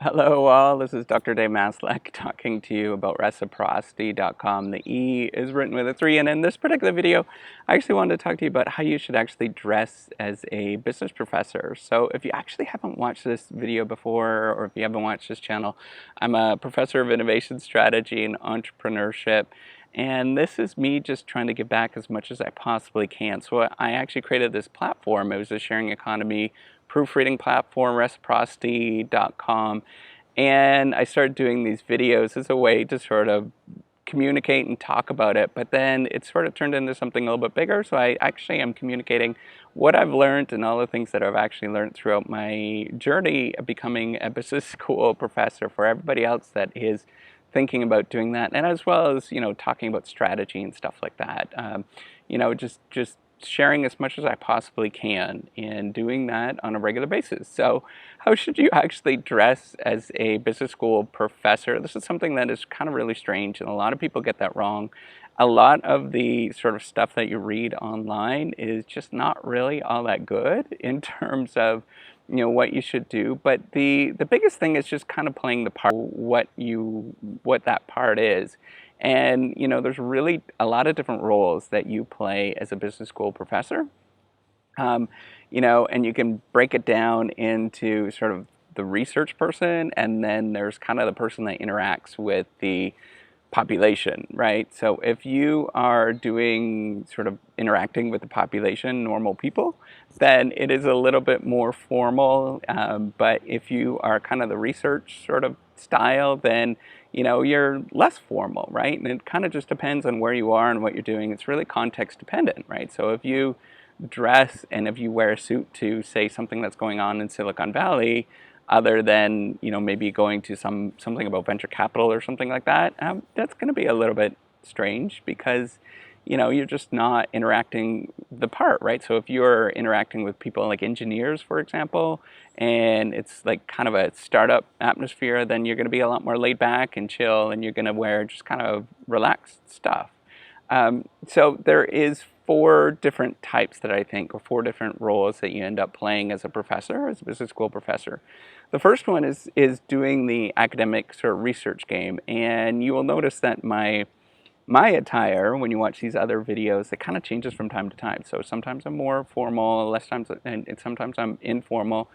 Hello all, this is Dr. Dave Maslach talking to you about reciprocity.com. The E is written with a 3, and in this particular video I actually wanted to talk to you about how you should actually dress as a business professor. So if you actually haven't watched this video before, or if you haven't watched this channel, I'm a professor of innovation strategy and entrepreneurship, and this is me just trying to give back as much as I possibly can. So I actually created this platform. It was a sharing economy proofreading platform, reciprocity.com, and I started doing these videos as a way to sort of communicate and talk about it, but then it sort of turned into something a little bit bigger. So I actually am communicating what I've learned and all the things that I've actually learned throughout my journey of becoming a business school professor for everybody else that is thinking about doing that, and as well as, talking about strategy and stuff like that. Just sharing as much as I possibly can and doing that on a regular basis. So how should you actually dress as a business school professor? This is something that is kind of really strange, and a lot of people get that wrong. A lot of the sort of stuff that you read online is just not really all that good in terms of what you should do, but the biggest thing is just kind of playing the part, what that part is. And there's really a lot of different roles that you play as a business school professor. And you can break it down into sort of the research person, and then there's kind of the person that interacts with the population, right? So if you are doing sort of interacting with the population, normal people, then it is a little bit more formal. But if you are kind of the research sort of style, then you're less formal, right? And it kind of just depends on where you are and what you're doing. It's really context dependent, right? So if you dress and if you wear a suit to say something that's going on in Silicon Valley, other than maybe going to something about venture capital or something like that, that's going to be a little bit strange, because you're just not interacting the part, right? So if you're interacting with people like engineers, for example, and it's like kind of a startup atmosphere, then you're going to be a lot more laid back and chill, and you're going to wear just kind of relaxed stuff. So there is 4 different types that I think, or 4 different roles that you end up playing as a professor, as a business school professor. The first one is doing the academic sort of research game, and you will notice that my attire, when you watch these other videos, it kind of changes from time to time. So sometimes I'm more formal, less times, and sometimes I'm informal.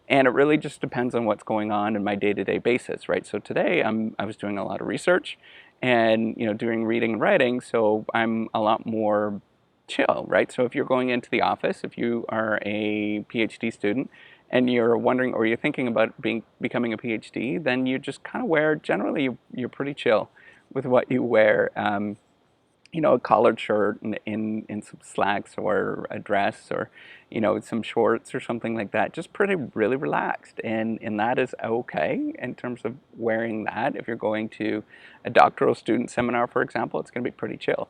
And it really just depends on what's going on in my day-to-day basis, right? So today I was doing a lot of research and doing reading and writing, so I'm a lot more chill, right? So if you're going into the office, if you are a PhD student and you're wondering, or you're thinking about becoming a PhD, then you just kind of wear, generally you're pretty chill with what you wear. A collared shirt in some slacks, or a dress, or some shorts or something like that, just really relaxed, and that is okay in terms of wearing that. If you're going to a doctoral student seminar, for example, it's going to be pretty chill.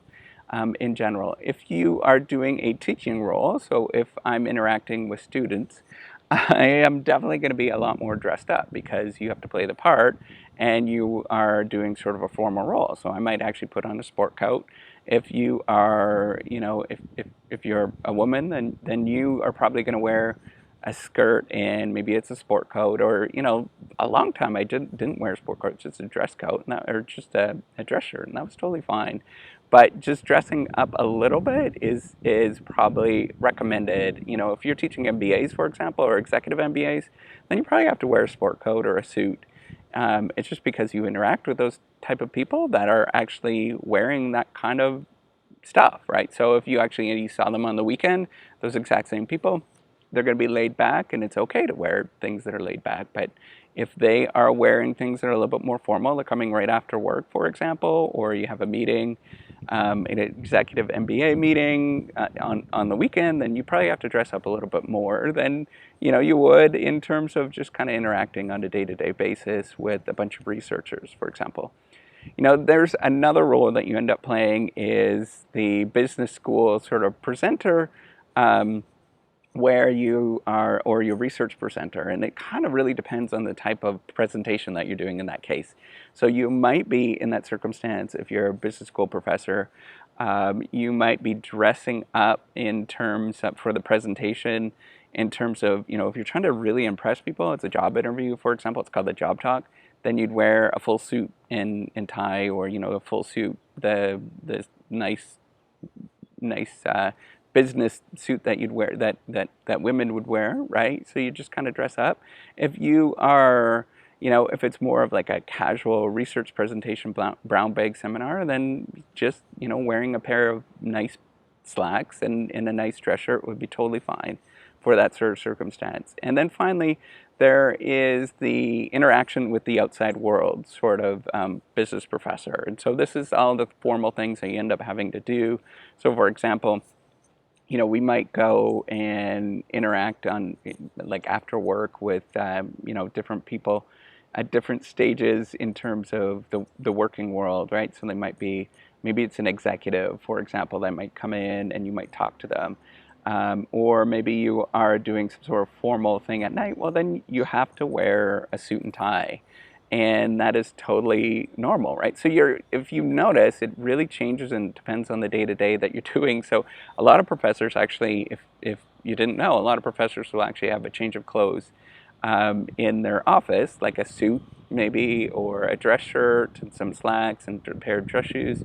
In general, if you are doing a teaching role, so if I'm interacting with students, I am definitely going to be a lot more dressed up, because you have to play the part and you are doing sort of a formal role. So I might actually put on a sport coat. If you are, if you're a woman, then you are probably going to wear a skirt, and maybe it's a sport coat, or a long time I didn't wear a sport coat, just a dress coat, or just a dress shirt, and that was totally fine. But just dressing up a little bit is probably recommended. If you're teaching MBAs, for example, or executive MBAs, then you probably have to wear a sport coat or a suit. It's just because you interact with those type of people that are actually wearing that kind of stuff, right? So if you saw them on the weekend, those exact same people, they're going to be laid back, and it's okay to wear things that are laid back. But if they are wearing things that are a little bit more formal, they're coming right after work, for example, or you have a meeting, an executive MBA meeting on the weekend, then you probably have to dress up a little bit more than you would in terms of just kind of interacting on a day-to-day basis with a bunch of researchers, for example. There's another role that you end up playing, is the business school sort of presenter, where you are, or your research presenter, and it kind of really depends on the type of presentation that you're doing in that case. So you might be, in that circumstance, if you're a business school professor, you might be dressing up in terms of, for the presentation, in terms of, if you're trying to really impress people, it's a job interview, for example, it's called the job talk, then you'd wear a full suit and tie, or, a full suit, the nice business suit that you'd wear, that women would wear, right? So you just kind of dress up. If you are, if it's more of like a casual research presentation, brown bag seminar, then just, wearing a pair of nice slacks and a nice dress shirt would be totally fine for that sort of circumstance. And then finally, there is the interaction with the outside world, sort of business professor. And so this is all the formal things that you end up having to do. So for example, we might go and interact on, like, after work with, different people at different stages in terms of the working world, right? So they might be, maybe it's an executive, for example, that might come in and you might talk to them. Or maybe you are doing some sort of formal thing at night. Well, then you have to wear a suit and tie. And that is totally normal, right? So if you notice, it really changes and depends on the day-to-day that you're doing. So a lot of professors actually, if you didn't know, a lot of professors will actually have a change of clothes in their office, like a suit maybe, or a dress shirt and some slacks and a pair of dress shoes.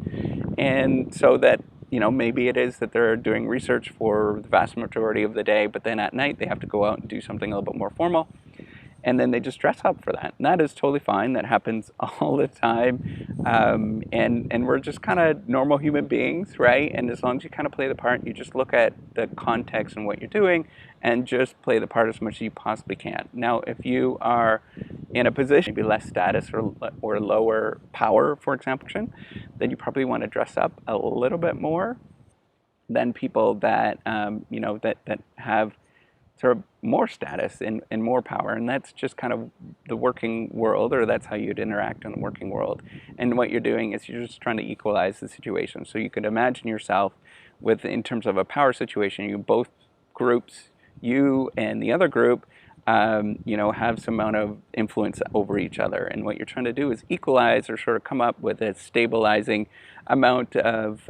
And so that, maybe it is that they're doing research for the vast majority of the day, but then at night they have to go out and do something a little bit more formal. And then they just dress up for that. And that is totally fine. That happens all the time. And we're just kind of normal human beings, right? And as long as you kind of play the part, you just look at the context and what you're doing and just play the part as much as you possibly can. Now, if you are in a position, maybe less status or lower power, for example, then you probably want to dress up a little bit more than people that, that have sort of more status and more power. And that's just kind of the working world, or that's how you'd interact in the working world. And what you're doing is you're just trying to equalize the situation. So you could imagine yourself in terms of a power situation, both groups, you and the other group, have some amount of influence over each other. And what you're trying to do is equalize, or sort of come up with a stabilizing amount of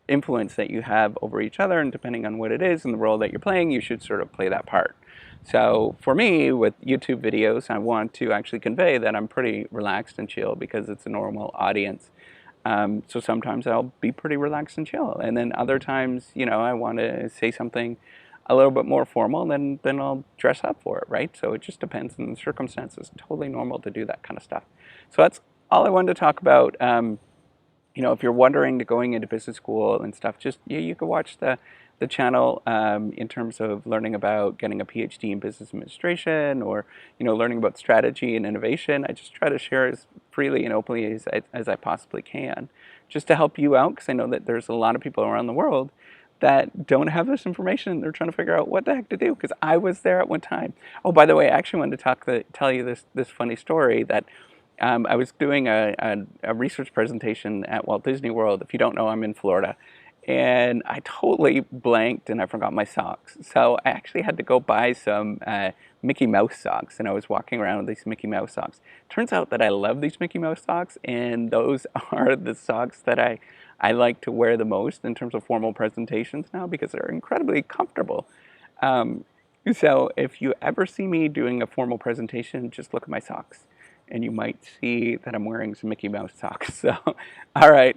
influence that you have over each other, and depending on what it is and the role that you're playing, you should sort of play that part. So for me, with YouTube videos, I want to actually convey that I'm pretty relaxed and chill because it's a normal audience. So sometimes I'll be pretty relaxed and chill, and then other times, I want to say something a little bit more formal, then I'll dress up for it, right? So it just depends on the circumstances. Totally normal to do that kind of stuff. So that's all I wanted to talk about. If you're wondering to going into business school and stuff, just you can watch the channel in terms of learning about getting a PhD in business administration, or learning about strategy and innovation. I just try to share as freely and openly as I possibly can, just to help you out, because I know that there's a lot of people around the world that don't have this information. They're trying to figure out what the heck to do, because I was there at one time. Oh, by the way, I actually wanted to tell you this funny story that. I was doing a research presentation at Walt Disney World. If you don't know, I'm in Florida. And I totally blanked and I forgot my socks. So I actually had to go buy some Mickey Mouse socks. And I was walking around with these Mickey Mouse socks. Turns out that I love these Mickey Mouse socks. And those are the socks that I like to wear the most in terms of formal presentations now, because they're incredibly comfortable. So if you ever see me doing a formal presentation, just look at my socks, and you might see that I'm wearing some Mickey Mouse socks. So, all right,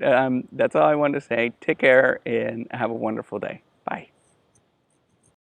that's all I wanted to say. Take care and have a wonderful day.